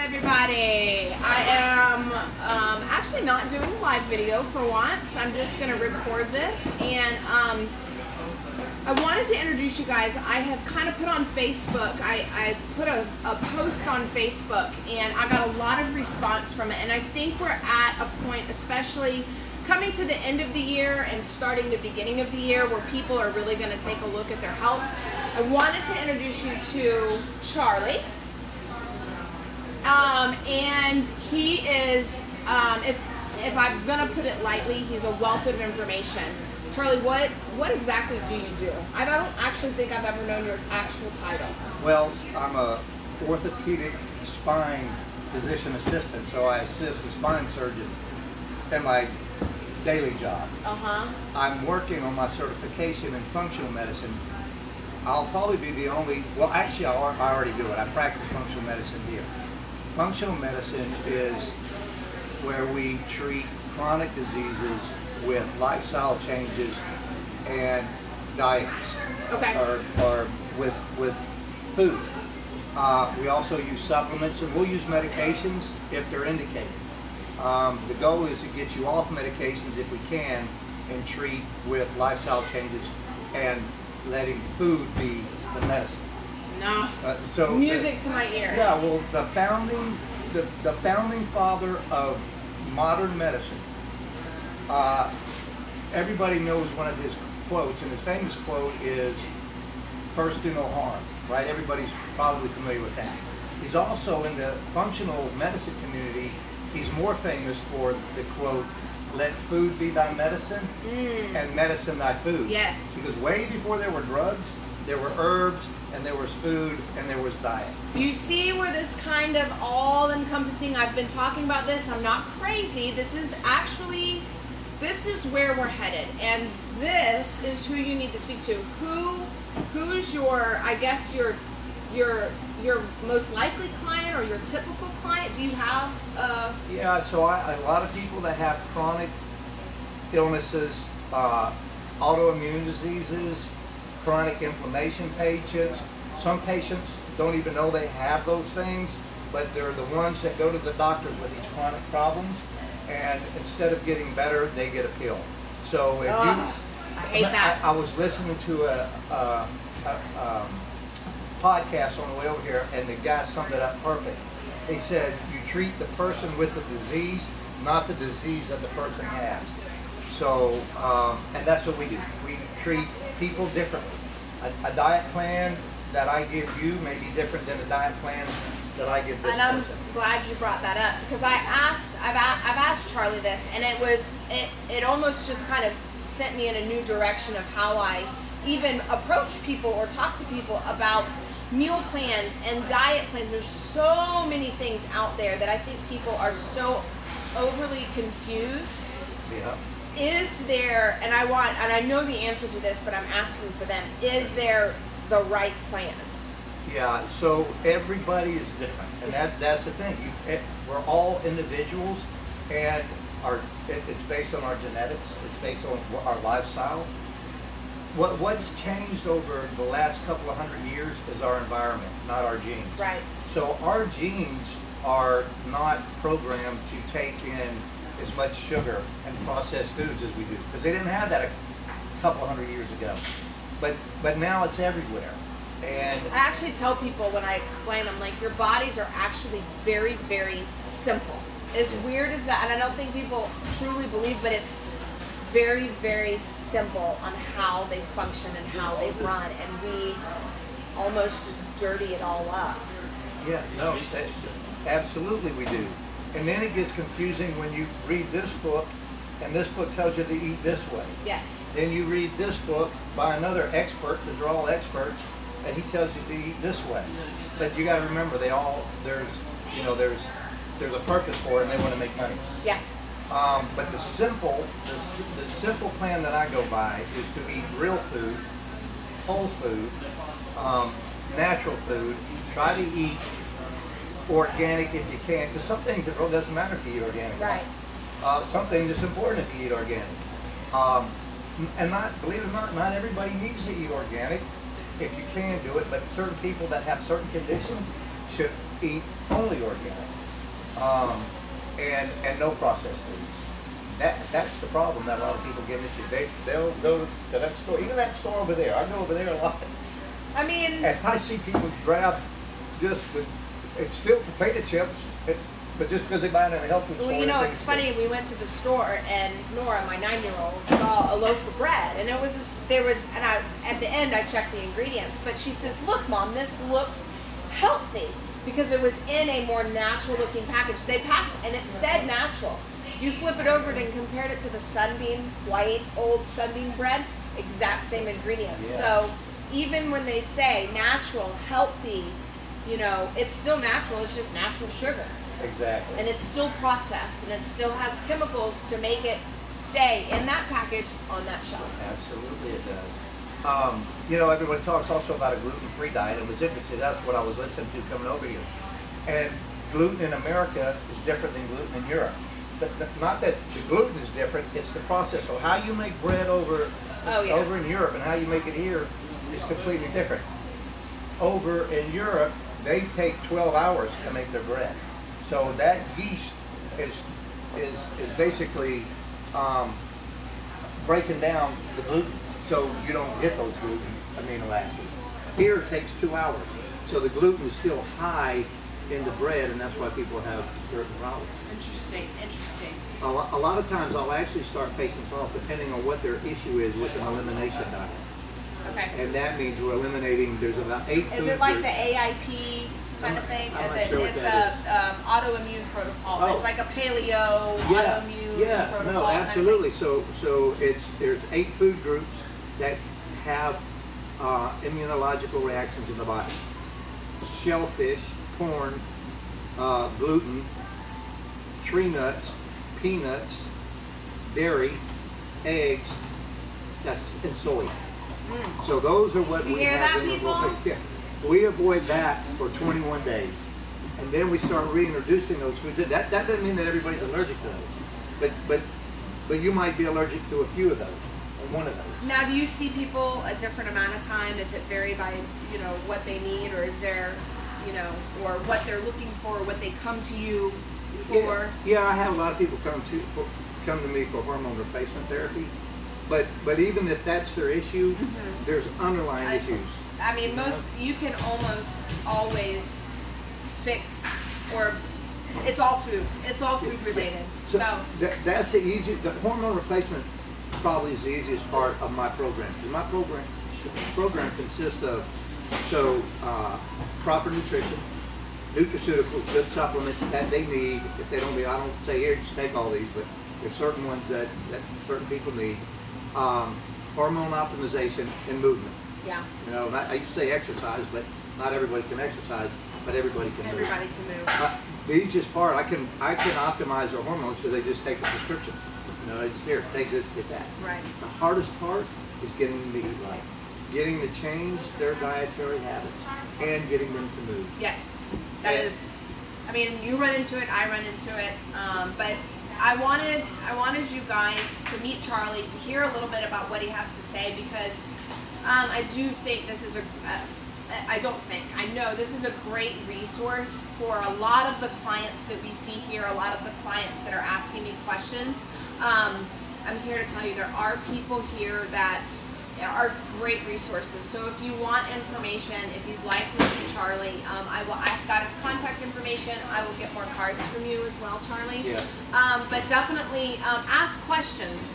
everybody. I am actually not doing a live video for once. I'm just going to record this, and I wanted to introduce you guys. I have kind of put on Facebook, I put a post on Facebook, and I got a lot of response from it, and I think we're at a point, especially coming to the end of the year and starting the beginning of the year, where people are really going to take a look at their health. I wanted to introduce you to Charlie. And he is, if I'm going to put it lightly, he's a wealth of information. Charlie, what exactly do you do? I don't actually think I've ever known your actual title. Well, I'm a orthopedic spine physician assistant, so I assist the spine surgeon in my daily job. I'm working on my certification in functional medicine. I'll probably be the only, well actually I already do it. I practice functional medicine here. Functional medicine is where we treat chronic diseases with lifestyle changes and diets, or with food. We also use supplements, and we'll use medications if they're indicated. The goal is to get you off medications if we can and treat with lifestyle changes and letting food be the medicine. No, so music to my ears. Yeah, well, the founding father of modern medicine, everybody knows one of his quotes, and his famous quote is, "First do no harm," right? Everybody's probably familiar with that. He's also, in the functional medicine community, he's more famous for the quote, "Let food be thy medicine, and medicine thy food." Yes. Because way before there were drugs, there were herbs, and there was food, and there was diet. Do you see where this kind of all-encompassing, I've been talking about this, I'm not crazy, this is actually, this is where we're headed, and this is who you need to speak to. Who's your, I guess, your most likely client, or your typical client? Do you have Yeah, so a lot of people that have chronic illnesses, autoimmune diseases, chronic inflammation patients. Some patients don't even know they have those things, but they're the ones that go to the doctors with these chronic problems, and instead of getting better, they get a pill. So if I hate that. I was listening to a podcast on the way over here, and the guy summed it up perfect. He said, you treat the person with the disease, not the disease that the person has. So, and that's what we do. We treat people differently. A diet plan that I give you may be different than a diet plan that I give this person. And I'm glad you brought that up, because I've asked Charlie this, and it almost just kind of sent me in a new direction of how I even approach people or talk to people about meal plans and diet plans. There's so many things out there that I think people are so overly confused. Yeah. Is there, and I know the answer to this, but I'm asking for them, is there the right plan? Yeah, so everybody is different, and that's the thing. We're all individuals, and it's based on our genetics, it's based on our lifestyle. What's changed over the last couple of 100 years is our environment, not our genes. Right. So our genes are not programmed to take in as much sugar and processed foods as we do, because they didn't have that a couple of 100 years ago. But now it's everywhere. And I actually tell people when I explain, I'm like, your bodies are actually very, very simple. As weird as that, and I don't think people truly believe, but it's very, very simple on how they function and how they run, and we almost just dirty it all up. Yeah, no, absolutely we do. And then it gets confusing when you read this book, and this book tells you to eat this way. Yes. Then you read this book by another expert, because they're all experts, and he tells you to eat this way. But you got to remember, there's a purpose for it, and they want to make money. Yeah. But the simple plan that I go by is to eat real food, whole food, natural food. Try to eat organic if you can, because some things it really doesn't matter if you eat organic. Right. Some things it's important if you eat organic. And believe it or not, not everybody needs to eat organic. If you can do it, but certain people that have certain conditions should eat only organic, and no processed foods. That's the problem that a lot of people get into. They'll go to that store, even that store over there. I go over there a lot. I mean, and I see people grab it's still potato chips, but just because they buy it in a health food store. Well, you know, it's funny. We went to the store, and Nora, my 9-year-old, saw a loaf of bread, and at the end I checked the ingredients, but she says, "Look, Mom, this looks healthy," because it was in a more natural-looking package. They packed, and it said natural. You flip it over and compared it to the Sunbeam, white, old Sunbeam bread, exact same ingredients. Yeah. So even when they say natural, healthy, you know, it's still natural, it's just natural sugar. Exactly. And it's still processed, and it still has chemicals to make it stay in that package on that shelf. Absolutely it does. You know, everyone talks also about a gluten-free diet, and it was interesting, that's what I was listening to coming over here. And gluten in America is different than gluten in Europe. But not that the gluten is different, it's the process. So how you make bread over in Europe and how you make it here is completely different. Over in Europe, they take 12 hours to make their bread. So that yeast is basically breaking down the gluten, so you don't get those gluten amino acids. Here it takes 2 hours, so the gluten is still high in the bread, and that's why people have certain problems. Interesting, interesting. A lot of times I'll actually start patients off depending on what their issue is with an elimination diet. Okay. And that means we're eliminating, there's about 8 food Is it like groups. the AIP kind of thing? I'm not sure what it's that a autoimmune protocol. Oh. It's like a paleo autoimmune protocol. No, absolutely. So there's 8 food groups that have immunological reactions in the body. Shellfish, corn, gluten, tree nuts, peanuts, dairy, eggs, and soy. So those are what you we hear have that, in the people? book. Yeah. We avoid that for 21 days. And then we start reintroducing those foods. That doesn't mean that everybody's allergic to those. But you might be allergic to a few of those, or one of those. Now, do you see people a different amount of time? Does it vary by, you know, what they need, or is there, you know, or what they're looking for, what they come to you for? Yeah, I have a lot of people come to me for hormone replacement therapy. But even if that's their issue, there's underlying issues. I mean, you can almost always fix, or it's all food. It's all food related. So that's the easiest. The hormone replacement probably is the easiest part of my program. My program consists of proper nutrition, nutraceuticals, good supplements that they need. If they don't need, I don't say here just take all these, but there's certain ones that certain people need. Hormone optimization and movement. Yeah. You know, I used to say exercise, but not everybody can exercise, but everybody can move. Everybody can move. The easiest part, I can optimize their hormones because they just take a prescription. You know, they just here, take this, get that. Right. The hardest part is getting them to eat right, getting to change their dietary habits, and getting them to move. Yes, that is. I mean, you run into it, I run into it, but I wanted you guys to meet Charlie, to hear a little bit about what he has to say, because I do think this is I know this is a great resource for a lot of the clients that we see here, a lot of the clients that are asking me questions. I'm here to tell you there are people here that are great resources. So if you want information, if you'd like to see Charlie, I've got his contact information. I will get more cards from you as well, Charlie. Yeah. But definitely ask questions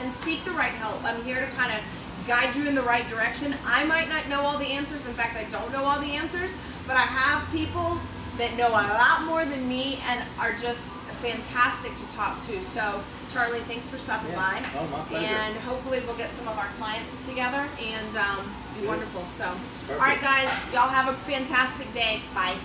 and seek the right help. I'm here to kind of guide you in the right direction. I might not know all the answers. In fact, I don't know all the answers, but I have people that know a lot more than me and are just fantastic to talk to. So Charlie, thanks for stopping by. Oh, my pleasure. And hopefully we'll get some of our clients together and be wonderful. So, Perfect. all right guys, y'all have a fantastic day. Bye.